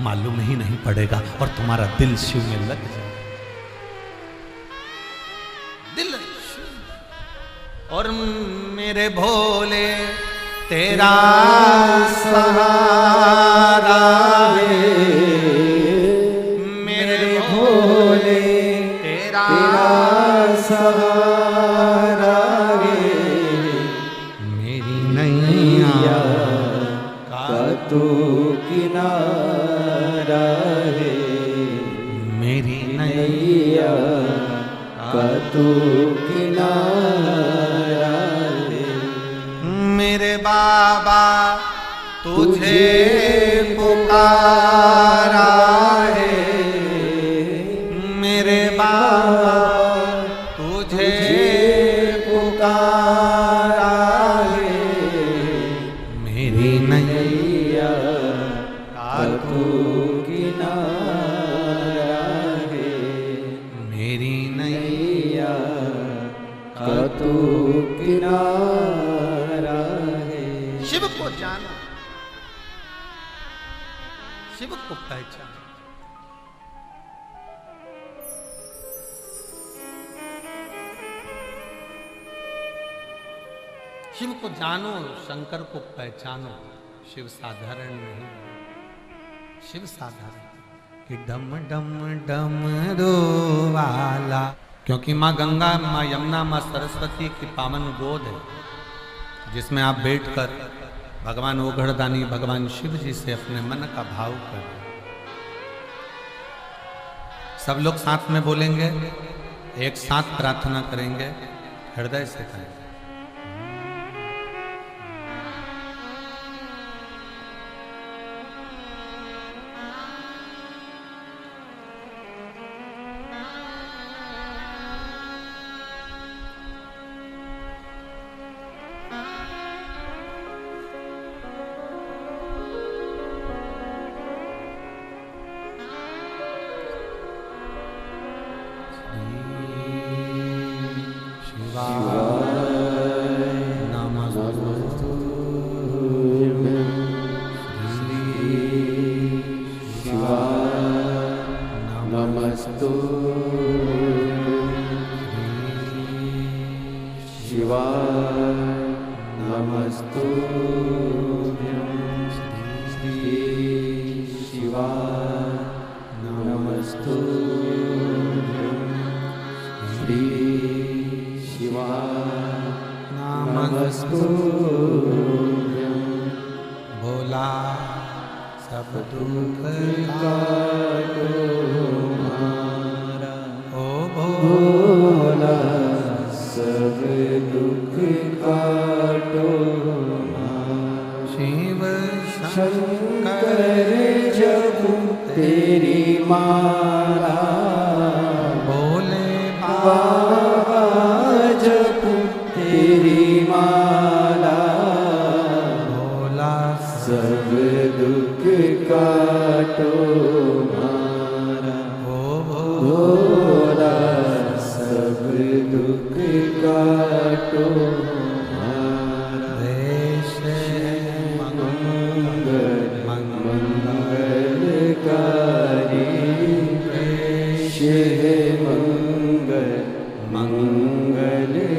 मालूम ही नहीं पड़ेगा और तुम्हारा दिल शिव में लग जाएगा। दिल शिव। और मेरे भोले तेरा सहारा है, मेरे भोले तेरा सहारा है, मेरी नैया का तू किनारा है, मेरी नैया का तू किनारा है। मेरे बाबा तुझे पुकारा है, मेरे बाबा तुझे पुकारा है, मेरी नैया का तू किनारा है, मेरी नैया का तू किनारा है। शिव को जानो, शिव को पहचानो। शिव को जानो, शंकर को पहचानो। शिव साधारण नहीं, शिव साधारण कि डम डम डम वाला, क्योंकि माँ गंगा, माँ यमुना, माँ सरस्वती की पावन गोद है, जिसमें आप बैठकर भगवान ओघड़दानी भगवान शिव जी से अपने मन का भाव करें। सब लोग साथ में बोलेंगे, एक साथ प्रार्थना करेंगे, हृदय से करेंगे। भोला सब दुख काटो हमारा, ओ भोला सब दुख काटो हमारा। शिव शंकर जब तेरी माला, भोले बाबा जब तेरी माला, भोला सब दुख काटो हमारा, ओ भोला सब दुख काटो हमारा। देश मंगल मंगलकारी, देश मंगल मंगलकारी,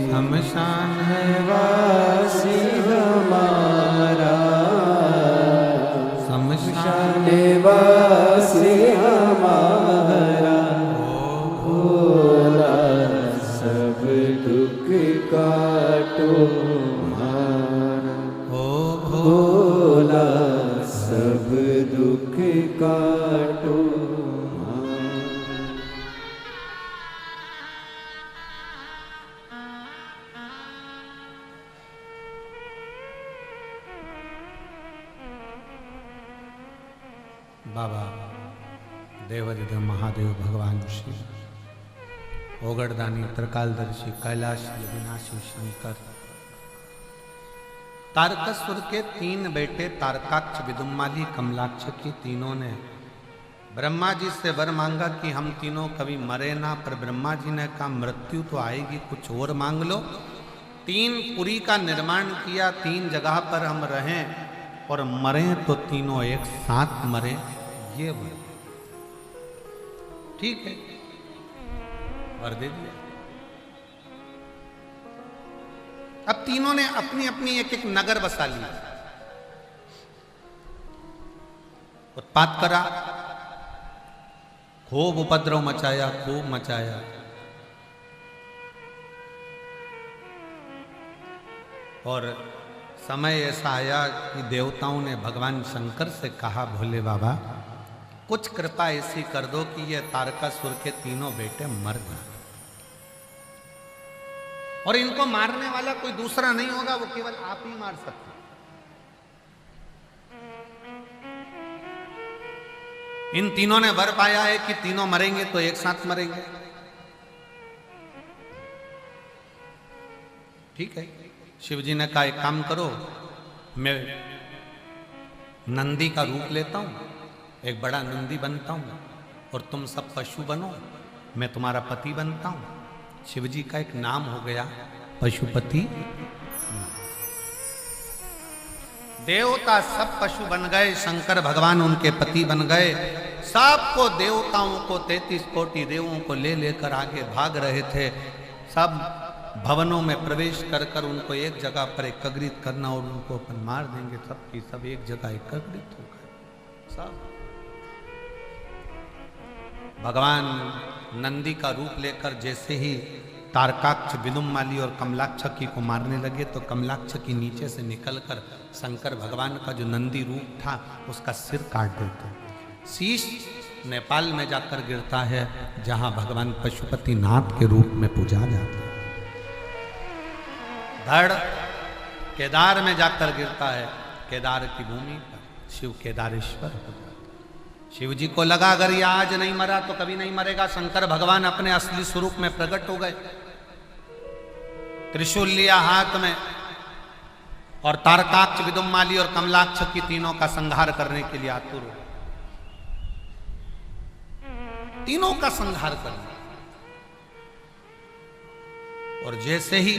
शमशान वासी हमारा, शमशान वासी हमारा, भोला सब दुख काटो हमारा, ओ भोला सब दुख काटो हमारा। बाबा देवाधिदेव महादेव भगवान शिव, ओगड़दानी त्रिकालदर्शी कैलाश विनाशी शंकर, तारकासुर के 3 बेटे तारकाक्ष, विदुम्माली, कमलाक्ष की तीनों ने ब्रह्मा जी से वर मांगा कि हम तीनों कभी मरे ना, पर ब्रह्मा जी ने कहा मृत्यु तो आएगी, कुछ और मांग लो। 3 पुरी का निर्माण किया, 3 जगह पर हम रहें और मरे तो तीनों एक साथ मरे, ये वर। ठीक है, वर दे दिया। अब तीनों ने अपनी अपनी एक एक नगर बसा लिया, उत्पात करा, खूब उपद्रव मचाया, खूब मचाया। और समय ऐसा आया कि देवताओं ने भगवान शंकर से कहा, भोले बाबा कुछ कृपा ऐसी कर दो कि ये तारकासुर के तीनों बेटे मर जाए, और इनको मारने वाला कोई दूसरा नहीं होगा, वो केवल आप ही मार सकते। इन तीनों ने वर पाया है कि तीनों मरेंगे तो एक साथ मरेंगे। ठीक है, शिव जी ने कहा एक काम करो, मैं नंदी का रूप लेता हूं, एक बड़ा नंदी बनता हूं, और तुम सब पशु बनो, मैं तुम्हारा पति बनता हूं। शिव जी का एक नाम हो गया पशुपति। देवता सब पशु बन गए, शंकर भगवान उनके पति बन गए। सबको, देवताओं को 33 कोटि देवों को ले लेकर आगे भाग रहे थे। सब भवनों में प्रवेश कर कर उनको एक जगह पर एकत्रित करना, और उनको अपन मार देंगे। सबकी सब एक जगह एकत्रित हो गए। सब भगवान नंदी का रूप लेकर जैसे ही तारकाक्ष, विदुम्माली और कमलाक्षकी को मारने लगे, तो कमलाक्षकी नीचे से निकलकर शंकर भगवान का जो नंदी रूप था उसका सिर काट देते। शीश नेपाल में जाकर गिरता है, जहां भगवान पशुपति नाथ के रूप में पूजा जाता है। धड़ केदार में जाकर गिरता है, केदार की भूमि पर शिव केदारेश्वर हो जाता है। शिव जी को लगा अगर ये आज नहीं मरा तो कभी नहीं मरेगा। शंकर भगवान अपने असली स्वरूप में प्रकट हो गए, त्रिशूल लिया हाथ में, और तारकाक्ष, विदुम्माली और कमलाक्ष की तीनों का संहार करने के लिए आतुर हो। तीनों का संहार करने, और जैसे ही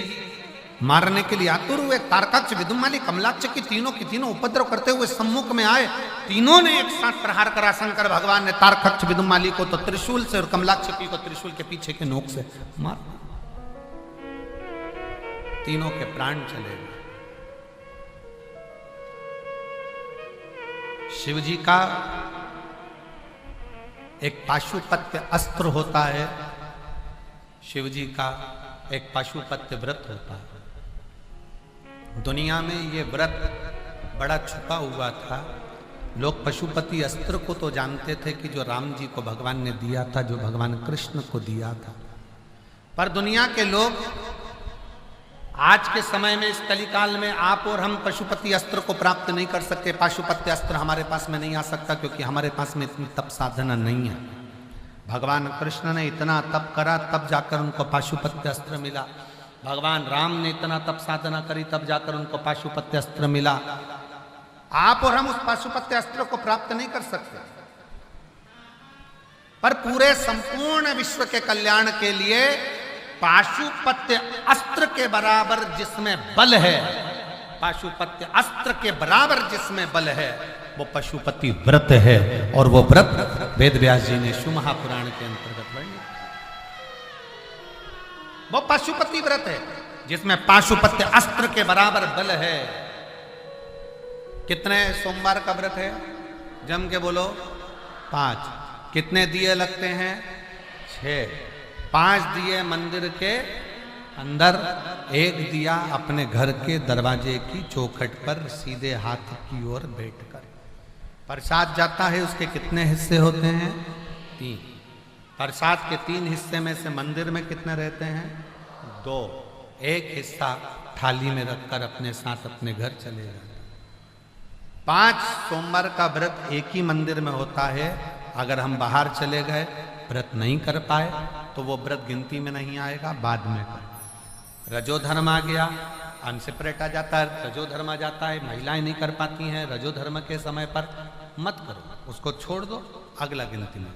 मारने के लिए आतुर हुए, तारकाक्ष, विदुम्माली, कमलाक्ष की तीनों उपद्रव करते हुए सम्मुख में आए। तीनों ने एक साथ प्रहार करा। शंकर भगवान ने तारकाक्ष, विदुम्माली को तो त्रिशूल से, और कमलाक्षकी को त्रिशूल के पीछे के नोक से मार। तीनों के प्राण चले गए। शिव जी का एक पाशुपत्य अस्त्र होता है, शिव जी का एक पाशुपत्य व्रत होता है। दुनिया में ये व्रत बड़ा छुपा हुआ था। लोग पशुपति अस्त्र को तो जानते थे कि जो राम जी को भगवान ने दिया था, जो भगवान कृष्ण को दिया था, पर दुनिया के लोग आज के समय में, इस कलिकाल में, आप और हम पशुपति अस्त्र को प्राप्त नहीं कर सकते। पाशुपत्य अस्त्र हमारे पास में नहीं आ सकता, क्योंकि हमारे पास में इतनी तप साधना नहीं है। भगवान कृष्ण ने इतना तप करा, तब जाकर उनको पाशुपत्य अस्त्र मिला। भगवान राम ने इतना तप साधना करी, तब जाकर उनको पाशुपत्य अस्त्र मिला। आप और हम उस पाशुपत्य अस्त्र को प्राप्त नहीं कर सकते, पर पूरे संपूर्ण विश्व के कल्याण के लिए पाशुपत्य अस्त्र के बराबर जिसमें बल है, पाशुपत्य अस्त्र के बराबर जिसमें बल है, वो पशुपति व्रत है। और वो व्रत वेद व्यास जी ने शिव महापुराण के अंतर्गत वर्णित। वो पशुपति व्रत है जिसमें पाशुपत्य अस्त्र के बराबर बल है। कितने सोमवार का व्रत है? जम के बोलो। 5। कितने दिए लगते हैं? 6। 5 दिए मंदिर के अंदर, 1 दिया अपने घर के दरवाजे की चौखट पर सीधे हाथ की ओर बैठकर। प्रसाद जाता है, उसके कितने हिस्से होते हैं? 3। प्रसाद के 3 हिस्से में से मंदिर में कितने रहते हैं? 2। 1 हिस्सा थाली में रखकर अपने साथ अपने घर चले जाते। 5 सोमवार का व्रत एक ही मंदिर में होता है। अगर हम बाहर चले गए, व्रत नहीं कर पाए, तो वो व्रत गिनती में नहीं आएगा, बाद में कर। रजोधर्म आ गया, अनसेपरेट आ जाता है, रजोधर्म आ जाता है, महिलाएं नहीं कर पाती हैं। रजोधर्म के समय पर मत करो, उसको छोड़ दो, अगला गिनती में।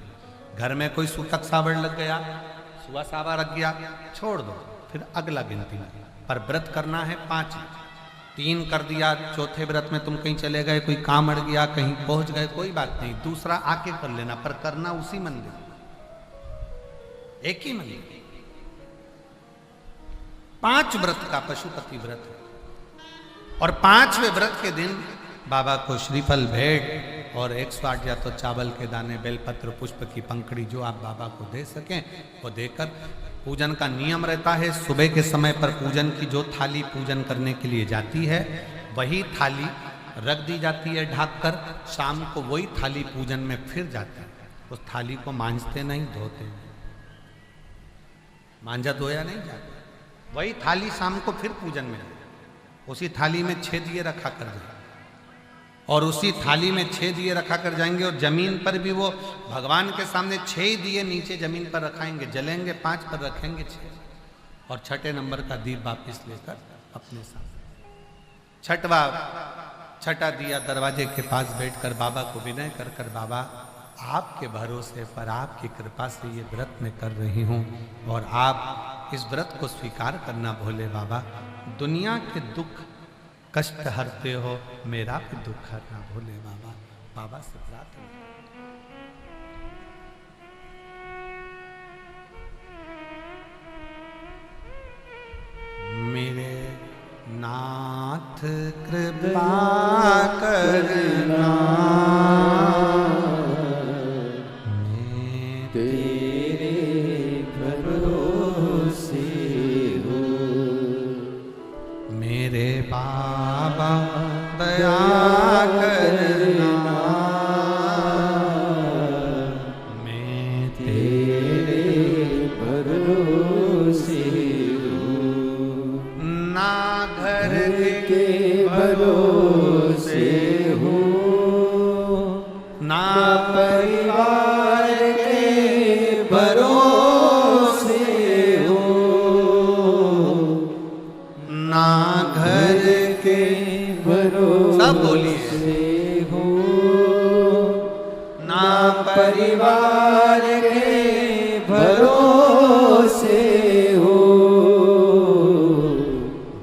घर में कोई सूतक सावड़ लग गया, सुबह सावा रख गया, छोड़ दो, फिर अगला गिनती में। पर व्रत करना है 5। 3 कर दिया, चौथे व्रत में तुम कहीं चले गए, कोई काम अड़ गया, कहीं पहुंच गए, कोई बात नहीं, दूसरा आके कर लेना, पर करना उसी मंदिर, एक ही मंदिर। 5 व्रत का पशुपति व्रत है। और 5वें व्रत के दिन बाबा को श्रीफल भेंट और 108 या तो चावल के दाने, बेलपत्र, पुष्प की पंखड़ी जो आप बाबा को दे सकें वो देकर पूजन का नियम रहता है। सुबह के समय पर पूजन की जो थाली पूजन करने के लिए जाती है वही थाली रख दी जाती है ढक कर। शाम को वही थाली पूजन में फिर जाती है। उस थाली को मांजते नहीं, धोते नहीं, मांजा धोया नहीं जाता। वही थाली शाम को फिर पूजन में जाती। उसी थाली में 6 दिए रखा कर जाए और उसी थाली में 6 दिए रखा कर जाएंगे। और जमीन पर भी वो भगवान के सामने 6 दिए नीचे जमीन पर रखाएंगे, जलेंगे, 5 पर रखेंगे 6, और 6ठे नंबर का दीप वापिस लेकर अपने साथ 6ठा दिया दरवाजे के पास बैठकर बाबा को विनय कर कर, बाबा आपके भरोसे पर, आपकी कृपा से ये व्रत मैं कर रही हूँ और आप इस व्रत को स्वीकार करना भोले बाबा। दुनिया के दुख कष्ट हरते हो, मेरा भी दुख हरना भोले बाबा। बाबा से प्रार्थना। मेरे नाथ कृपा करना, मैं तेरे भरोसे हूँ। मेरे बाबा दया करना, मैं तेरे भरोसे हूँ। ना घर के भरोसे हूँ, ना परिवार के भरोसे हूँ, ना घर के भरोसे, सब बोलिए, ना परिवार के भरोसे हो।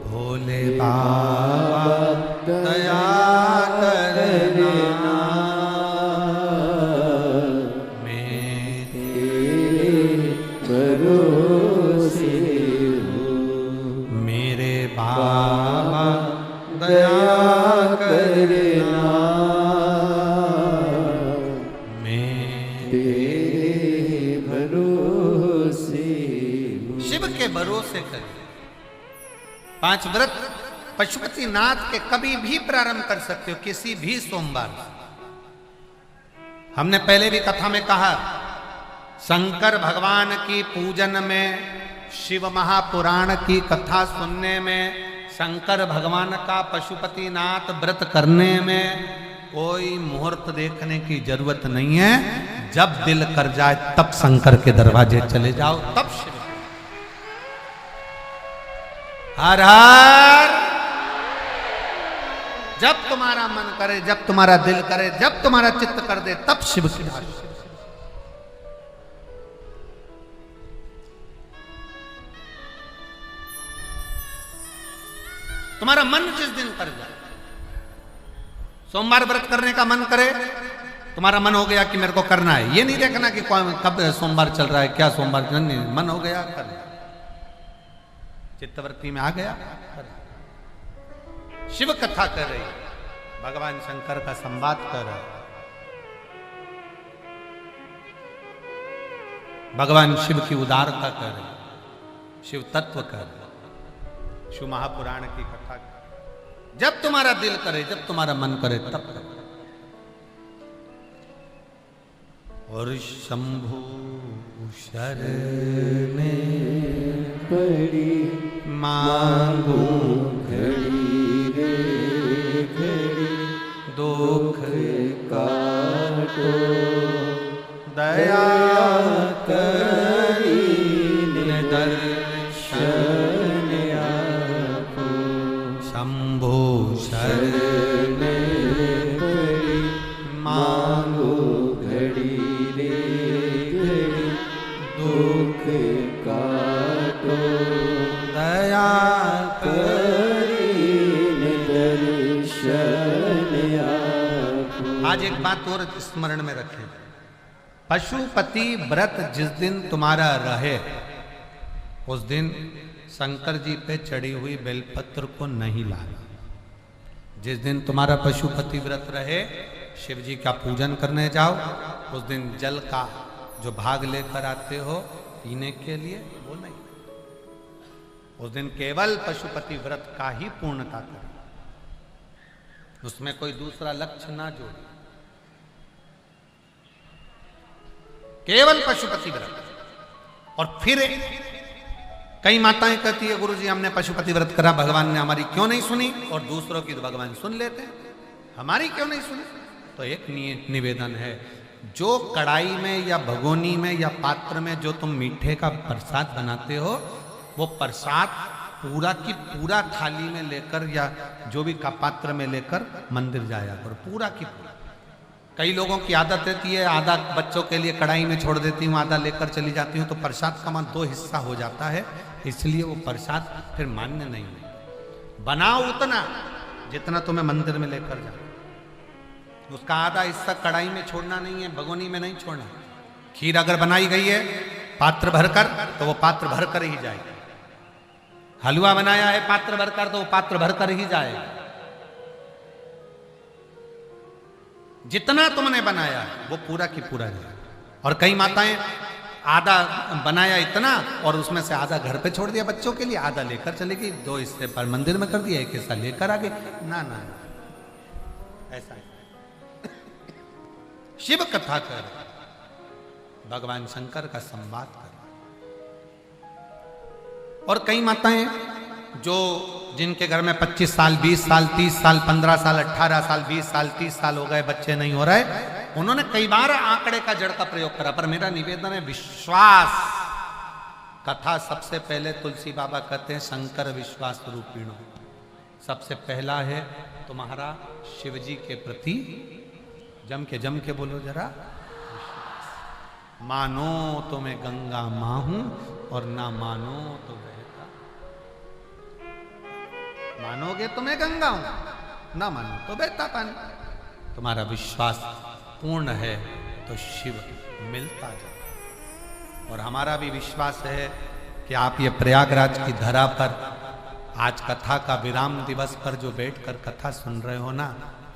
भोले बाबा दया करना, मैं तेरे भरोसे हूँ। मेरे बाबा दया करना, मैं तेरे भरोसे हूँ। शिव के भरोसे करें। 5 व्रत पशुपति नाथ के कभी भी प्रारंभ कर सकते हो, किसी भी सोमवार। हमने पहले भी कथा में कहा, शंकर भगवान की पूजन में, शिव महापुराण की कथा सुनने में, शंकर भगवान का पशुपति नाथ व्रत करने में कोई मुहूर्त देखने की जरूरत नहीं है। जब दिल कर जाए तब शंकर के दरवाजे चले जाओ, तब शिव। हर हर। जब तुम्हारा मन करे, जब तुम्हारा दिल करे, जब तुम्हारा चित्त कर दे, तब शिव की आरती। तुम्हारा मन जिस दिन कर जाए, सोमवार व्रत करने का मन करे, तुम्हारा मन हो गया कि मेरे को करना है, ये नहीं देखना कि कब सोमवार चल रहा है, क्या सोमवार, नहीं, मन हो गया कर, चित्तवृत्ति में आ गया। शिव कथा कर रही, भगवान शंकर का संवाद कर रहा, भगवान शिव की उदारता कर रही, शिव तत्व कर, शिव महापुराण की कथा कर। जब तुम्हारा दिल करे, जब तुम्हारा मन करे, तब करो। और शंभु शरणे पड़ी मांगू घड़ी रे घड़ी, दुख काटो दया करी दर्शन आपो। शंभो शरणे पड़ी मांगो घड़ी रे घड़ी, दुख काटो दया करी बात और स्मरण में रखें, पशुपति व्रत जिस दिन तुम्हारा रहे उस दिन शंकर जी पे चढ़ी हुई बेलपत्र को नहीं लाना। जिस दिन तुम्हारा पशुपति व्रत रहे, शिव जी का पूजन करने जाओ, उस दिन जल का जो भाग लेकर आते हो पीने के लिए, वो नहीं। उस दिन केवल पशुपति व्रत का ही पूर्णता करो, उसमें कोई दूसरा लक्ष्य ना जोड़े, केवल पशुपति व्रत। और फिर कई माताएं कहती है, गुरुजी हमने पशुपति व्रत करा, भगवान ने हमारी क्यों नहीं सुनी, और दूसरों की तो भगवान सुन लेते हैं, हमारी क्यों नहीं सुनी। तो एक निवेदन है, जो कढ़ाई में या भगोनी में या पात्र में जो तुम मीठे का प्रसाद बनाते हो, वो प्रसाद पूरा की पूरा थाली में लेकर या जो भी का पात्र में लेकर मंदिर जाया करो, पूरा की पूरा। कई लोगों की आदत रहती है, आधा बच्चों के लिए कढ़ाई में छोड़ देती हूँ, आधा लेकर चली जाती हूँ, तो प्रसाद का मान 2 हिस्सा हो जाता है, इसलिए वो प्रसाद फिर मान्य नहीं है। बनाओ उतना जितना तुम्हें मंदिर में लेकर जाओ, उसका आधा हिस्सा कढ़ाई में छोड़ना नहीं है, भगोनी में नहीं छोड़ना। खीर अगर बनाई गई है पात्र भरकर, तो वो पात्र भरकर ही जाएगा। हलवा बनाया है पात्र भरकर, तो वो पात्र भरकर ही जाएगा। जितना तुमने बनाया वो पूरा की पूरा जाए। और कई माताएं आधा बनाया इतना और उसमें से आधा घर पे छोड़ दिया बच्चों के लिए, आधा लेकर चली गई, 2 हिस्से पर मंदिर में कर दिया, 1 हिस्सा लेकर आ गए। ना ना, ऐसा शिव कथा कर, भगवान शंकर का संवाद कर। और कई माताएं जो जिनके घर में 25 साल 20 साल 30 साल 15 साल 18 साल 20 साल 30 साल हो गए, बच्चे नहीं हो रहे, उन्होंने कई बार आंकड़े का जड़ का प्रयोग करा। पर मेरा निवेदन है, विश्वास कथा सबसे पहले तुलसी बाबा कहते हैं शंकर विश्वास रूपिणो। सबसे पहला है तुम्हारा शिव जी के प्रति जम के बोलो जरा, मानो तो मैं गंगा मां हूं और ना मानो तो बहता। मानोगे तो मैं गंगा हूं, ना मानो तो बहता पानी। तुम्हारा विश्वास पूर्ण है तो शिव मिलता जाए। और हमारा भी विश्वास है कि आप ये प्रयागराज की धरा पर आज कथा का विराम दिवस पर जो बैठकर कथा सुन रहे हो ना,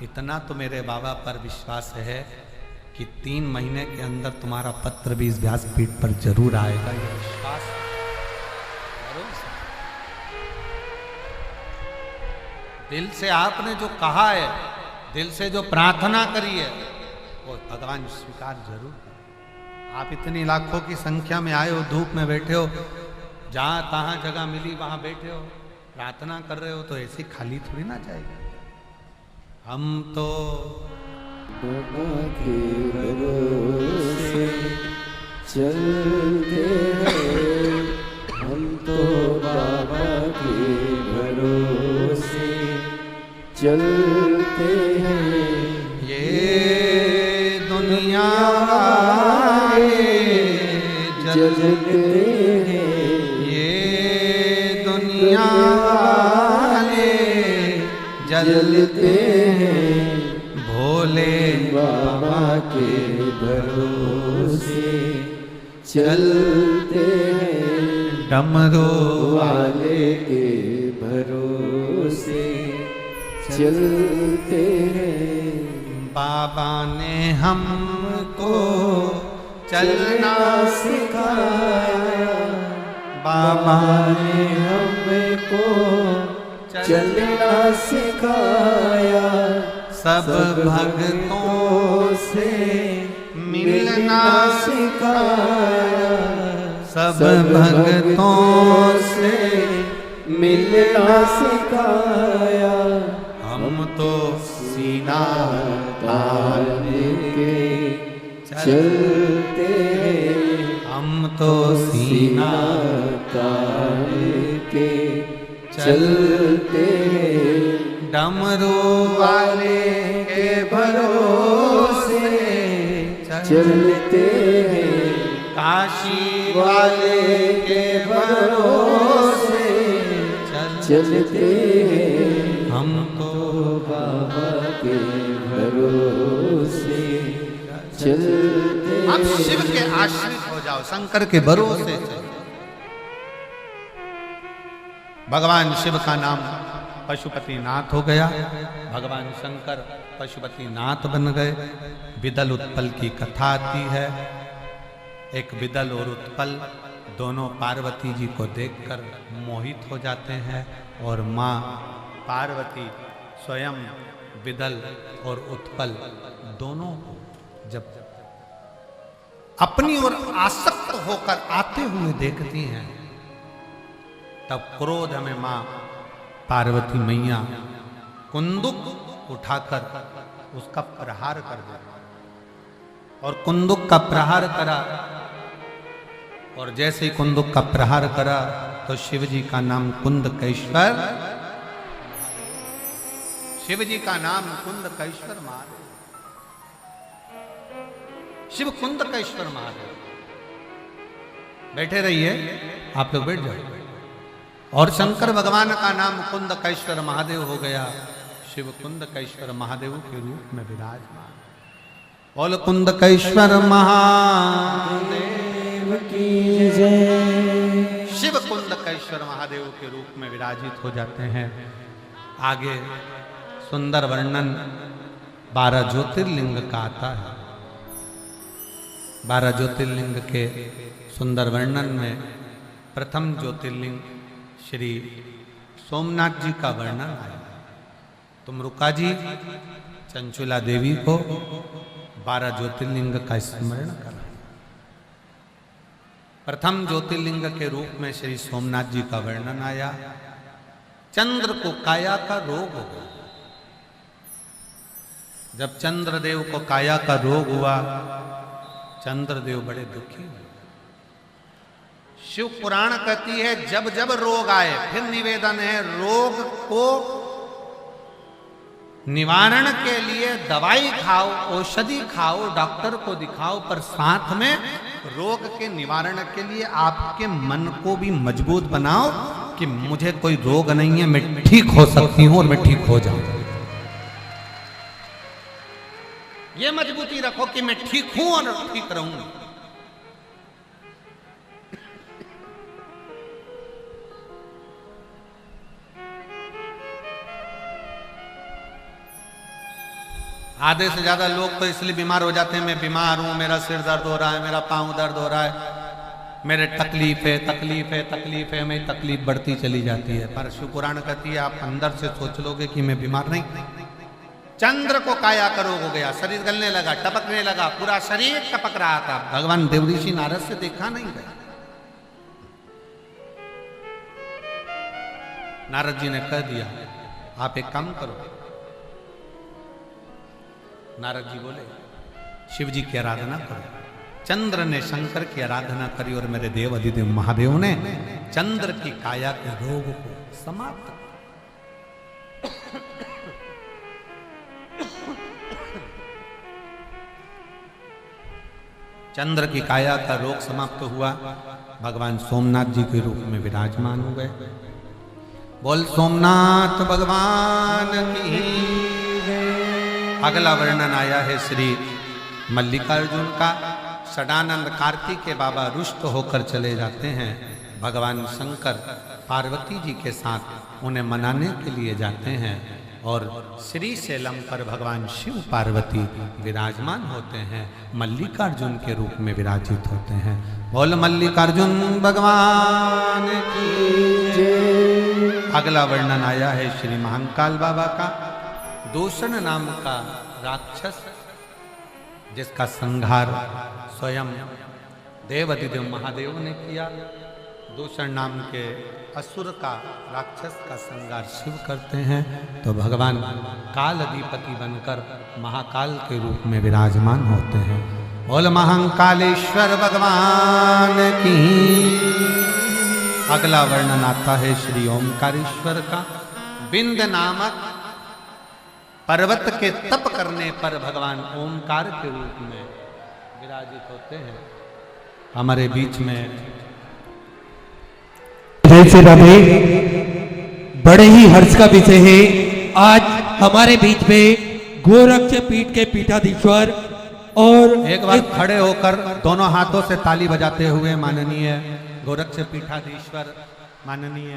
इतना तो मेरे बाबा पर विश्वास है कि 3 महीने के अंदर तुम्हारा पत्र भी इस व्यासपीठ पर जरूर आएगा। ये विश्वास दिल से आपने जो कहा है, दिल से जो प्रार्थना करी है, वो भगवान स्वीकार जरूर करें। आप इतनी लाखों की संख्या में आए हो, धूप में बैठे हो, जहां तहां जगह मिली वहां बैठे हो, प्रार्थना कर रहे हो, तो ऐसी खाली थोड़ी ना जाएगा। हम तो बाबा के भरोसे चलते हैं, हम तो बाबा के भरोसे चलते हैं। ये दुनिया जलते हैं, ये दुनिया जलते हैं, भोले बाबा के भरोसे चलते हैं, डमरू वाले के भरोसे चलते हैं। बाबा ने हमको चलना सिखाया, बाबा ने हमको चलना सिखाया, सब भक्तों से मिलना सिखाया, सब भक्तों से मिलना सिखाया। हम तो सीना तान के चलते हैं, हम तो सीना तान के चलते हैं, डमरू वाले के भरोसे चलते हैं, काशी वाले के भरोसे चलते हैं। हम तो बाबा के भरोसे चलते हम शिव के आश्रित हो जाओ, शंकर के भरोसे चलो। भगवान शिव का नाम पशुपति नाथ हो गया, भगवान शंकर पशुपति नाथ बन गए। विदल उत्पल की कथा आती है। एक विदल और उत्पल दोनों पार्वती जी को देखकर मोहित हो जाते हैं और माँ पार्वती स्वयं विदल और उत्पल दोनों जब अपनी ओर आसक्त होकर आते हुए देखती हैं, तब क्रोध में माँ पार्वती मैया कुंदुक उठाकर उसका प्रहार कर दिया और कुंदुक का प्रहार करा। और जैसे ही कुंदुक का प्रहार करा तो शिव जी का नाम कुंदकेश्वर, शिव जी का नाम कुंदकेश्वर महादेव, शिव कुंदकेश्वर महादेव। बैठे रहिए, आप लोग बैठ जाओ। और शंकर भगवान का नाम कुंदकेश्वर महादेव हो गया। शिव कुंदकेश्वर महादेव के रूप में विराजमान। बोल कुंदकेश्वर महादेव की जय। शिव कुंदकेश्वर महादेव के रूप में विराजित हो जाते हैं। आगे सुंदर वर्णन 12 ज्योतिर्लिंग का आता है। 12 ज्योतिर्लिंग के सुंदर वर्णन में प्रथम ज्योतिर्लिंग श्री सोमनाथ जी का वर्णन आया। तुम रुका जी चंचुला देवी को 12 ज्योतिर्लिंग का स्मरण करा। प्रथम ज्योतिर्लिंग के रूप में श्री सोमनाथ जी का वर्णन आया। चंद्र को काया का रोग हो गया। जब चंद्रदेव को काया का रोग हुआ, चंद्रदेव बड़े दुखी हुए। शिव पुराण कहती है जब जब रोग आए, फिर निवेदन है रोग को निवारण के लिए दवाई खाओ, औषधि खाओ, डॉक्टर को दिखाओ, पर साथ में रोग के निवारण के लिए आपके मन को भी मजबूत बनाओ कि मुझे कोई रोग नहीं है, मैं ठीक हो सकती हूं और मैं ठीक हो जाऊंगा। ये मजबूती रखो कि मैं ठीक हूं और ठीक रहूंगा। आधे से ज्यादा लोग तो इसलिए बीमार हो जाते हैं, मैं बीमार हूं, मेरा सिर दर्द हो रहा है, मेरा पांव दर्द हो रहा है, मेरे तकलीफ है, तकलीफ है, तकलीफ है, मेरी तकलीफ बढ़ती चली जाती है। पर शिव पुराण कहती है आप अंदर से सोच लोगे कि मैं बीमार नहीं। चंद्र को काया का रोग हो गया, शरीर गलने लगा, टपकने लगा, पूरा शरीर टपक रहा था। भगवान देवऋषि नारद से देखा नहीं गया। नारद जी ने कह दिया आप एक काम करो। नारद जी बोले शिव जी की आराधना करो। चंद्र ने शंकर की आराधना करी और मेरे देव अधिदेव महादेव ने चंद्र की काया के रोग को समाप्त। चंद्र की काया का रोग समाप्त हुआ। भगवान सोमनाथ जी के रूप में विराजमान हो गए। बोल सोमनाथ भगवान की। अगला वर्णन आया है श्री मल्लिकार्जुन का। षडानंद कार्तिक के बाबा रुष्ट होकर चले जाते हैं। भगवान शंकर पार्वती जी के साथ उन्हें मनाने के लिए जाते हैं और श्री शैलम पर भगवान शिव पार्वती विराजमान होते हैं, मल्लिकार्जुन के रूप में विराजित होते हैं। बोल मल्लिकार्जुन भगवान की जय। अगला वर्णन आया है श्री महाकाल बाबा का। दूषण नाम का राक्षस जिसका संहार स्वयं देवाधिदेव महादेव ने किया। दूषण नाम के असुर का, राक्षस का संहार शिव करते हैं, तो भगवान काल अधिपति बनकर महाकाल के रूप में विराजमान होते हैं। बोल महाकालेश्वर भगवान की। अगला वर्णन आता है श्री ओमकारेश्वर का। बिंद नामक पर्वत के तप करने पर भगवान ओमकार के रूप में विराजित होते हैं। हमारे बीच में जय श्री राधे। बड़े ही हर्ष का विषय है आज हमारे बीच में गोरक्ष पीठ के पीठाधीश्वर और एक बार खड़े होकर दोनों हाथों से ताली बजाते हुए माननीय गोरक्ष पीठाधीश्वर माननीय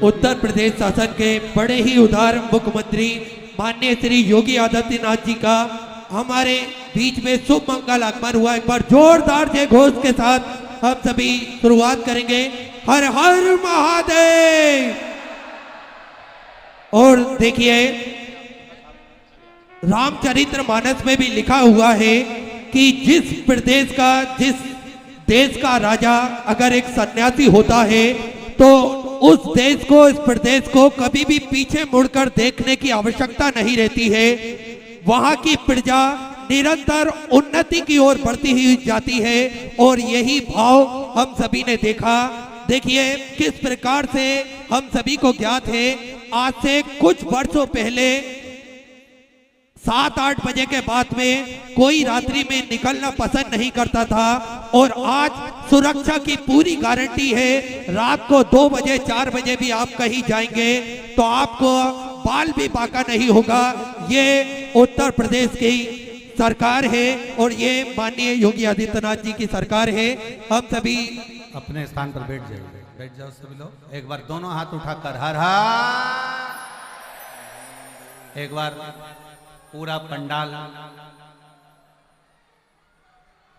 उत्तर प्रदेश शासन के बड़े ही उदार मुख्यमंत्री माननीय श्री योगी आदित्यनाथ जी का हमारे बीच में शुभ मंगल आगमन हुआ। एक बार जोरदार जय घोष के साथ हम सभी शुरुआत करेंगे। हर हर महादेव। और देखिए रामचरितमानस में भी लिखा हुआ है कि जिस देश का राजा अगर एक सन्यासी होता है तो उस देश को, इस प्रदेश को कभी भी पीछे मुड़कर देखने की आवश्यकता नहीं रहती है। वहां की प्रजा निरंतर उन्नति की ओर बढ़ती हुई जाती है और यही भाव हम सभी ने देखा। देखिए किस प्रकार से हम सभी को ज्ञात है, आज से कुछ वर्षों पहले 7-8 बजे के बाद में कोई रात्रि में निकलना पसंद नहीं करता था और आज सुरक्षा की पूरी गारंटी है। रात को 2 बजे 4 बजे भी आप कहीं जाएंगे तो आपको बाल भी बाका नहीं होगा। ये उत्तर प्रदेश की सरकार है और ये माननीय योगी आदित्यनाथ जी की सरकार है। हम सभी अपने स्थान पर बैठ जाइए, बैठ जाओ सभी लोग। एक बार दोनों हाथ उठाकर हर हर, एक बार पूरा पंडाल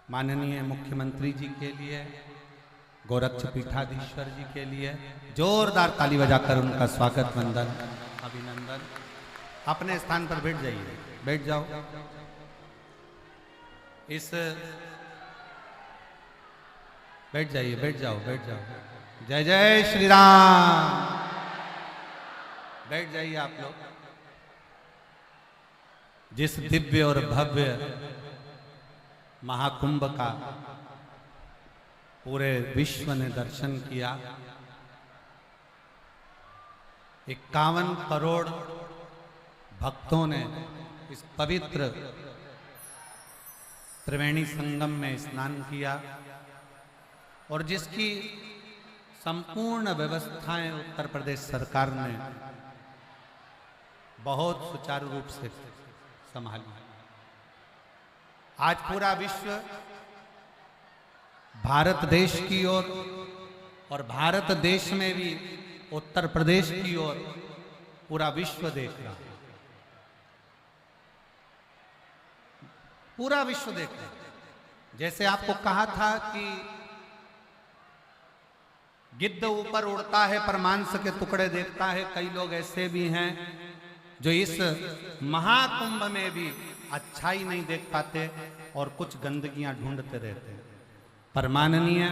माननीय मुख्यमंत्री जी के लिए, गोरक्ष पीठाधीश्वर जी के लिए जोरदार ताली बजाकर उनका स्वागत, वंदन, अभिनंदन। अपने स्थान पर बैठ जाइए, बैठ जाओ। बैठ जाइए, बैठ जाओ, बैठ जाओ। जय जय श्री राम। बैठ जाइए आप लोग। जिस दिव्य और भव्य महाकुंभ का पूरे विश्व ने दर्शन किया, 51 करोड़ भक्तों ने इस पवित्र त्रिवेणी संगम में स्नान किया और जिसकी संपूर्ण व्यवस्थाएं उत्तर प्रदेश सरकार ने बहुत सुचारू रूप से संभाली। आज पूरा विश्व भारत देश की ओर और भारत देश में भी उत्तर प्रदेश की ओर पूरा विश्व देख रहा है, पूरा विश्व देख रहा है। जैसे आपको कहा था कि गिद्ध ऊपर उड़ता है पर मांस के टुकड़े देखता है, कई लोग ऐसे भी हैं जो इस महाकुंभ में भी अच्छाई नहीं देख पाते और कुछ गंदगियां ढूंढते रहते हैं। पर माननीय